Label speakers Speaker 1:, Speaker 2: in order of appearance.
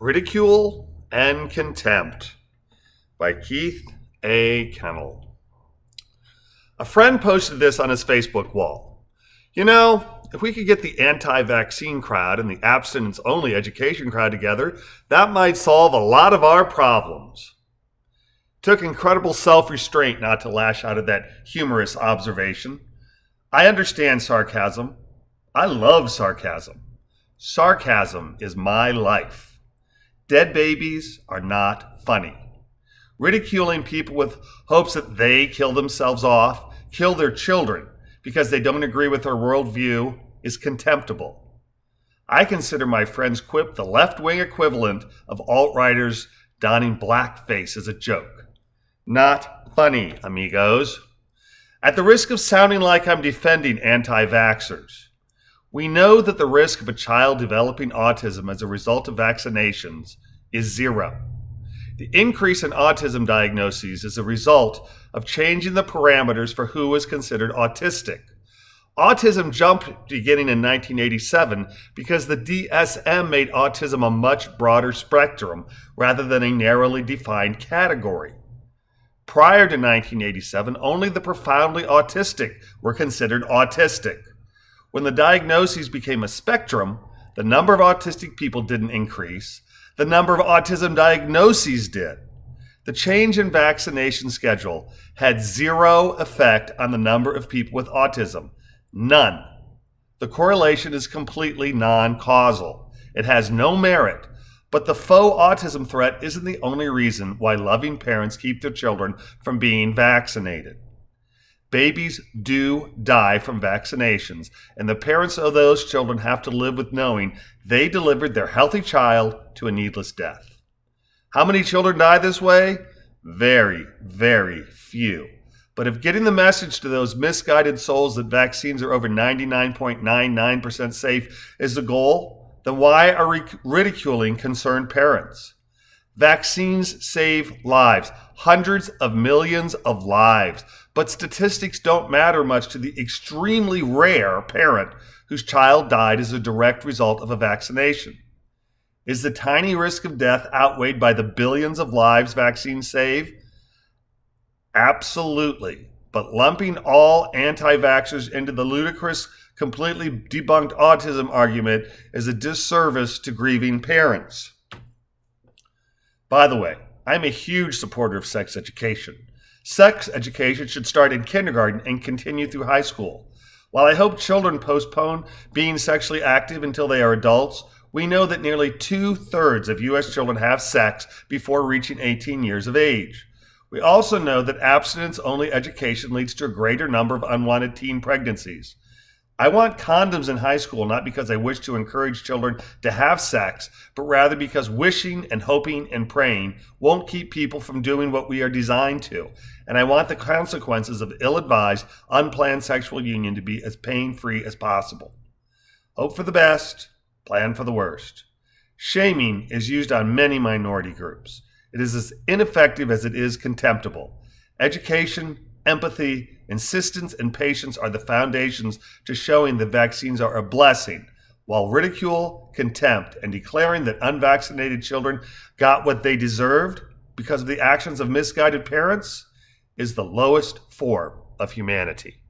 Speaker 1: Ridicule and Contempt by Keith A. Kennel. A friend posted this on his Facebook wall. You know, if we could get the anti-vaccine crowd and the abstinence-only education crowd together, that might solve a lot of our problems. It took incredible self-restraint not to lash out at that humorous observation. I understand sarcasm. I love sarcasm. Sarcasm is my life. Dead babies are not funny. Ridiculing people with hopes that they kill themselves off, kill their children because they don't agree with their worldview is contemptible. I consider my friend's quip the left-wing equivalent of alt-righters donning blackface as a joke. Not funny, amigos. At the risk of sounding like I'm defending anti-vaxxers, we know that the risk of a child developing autism as a result of vaccinations is zero. The increase in autism diagnoses is a result of changing the parameters for who is considered autistic. Autism jumped beginning in 1987 because the DSM made autism a much broader spectrum rather than a narrowly defined category. Prior to 1987, only the profoundly autistic were considered autistic. When the diagnoses became a spectrum, the number of autistic people didn't increase. The number of autism diagnoses did. The change in vaccination schedule had zero effect on the number of people with autism. None. The correlation is completely non-causal. It has no merit, but the faux autism threat isn't the only reason why loving parents keep their children from being vaccinated. Babies do die from vaccinations, and the parents of those children have to live with knowing they delivered their healthy child to a needless death. How many children die this way? Very, very few. But if getting the message to those misguided souls that vaccines are over 99.99% safe is the goal, then why are we ridiculing concerned parents? Vaccines save lives, hundreds of millions of lives, but statistics don't matter much to the extremely rare parent whose child died as a direct result of a vaccination. Is the tiny risk of death outweighed by the billions of lives vaccines save? Absolutely, but lumping all anti-vaxxers into the ludicrous, completely debunked autism argument is a disservice to grieving parents. By the way, I'm a huge supporter of sex education. Sex education should start in kindergarten and continue through high school. While I hope children postpone being sexually active until they are adults, we know that nearly 2/3 of U.S. children have sex before reaching 18 years of age. We also know that abstinence-only education leads to a greater number of unwanted teen pregnancies. I want condoms in high school not because I wish to encourage children to have sex, but rather because wishing and hoping and praying won't keep people from doing what we are designed to. And I want the consequences of ill-advised, unplanned sexual union to be as pain-free as possible. Hope for the best, plan for the worst. Shaming is used on many minority groups. It is as ineffective as it is contemptible. Education, empathy, insistence, and patience are the foundations to showing that vaccines are a blessing, while ridicule, contempt, and declaring that unvaccinated children got what they deserved because of the actions of misguided parents is the lowest form of humanity.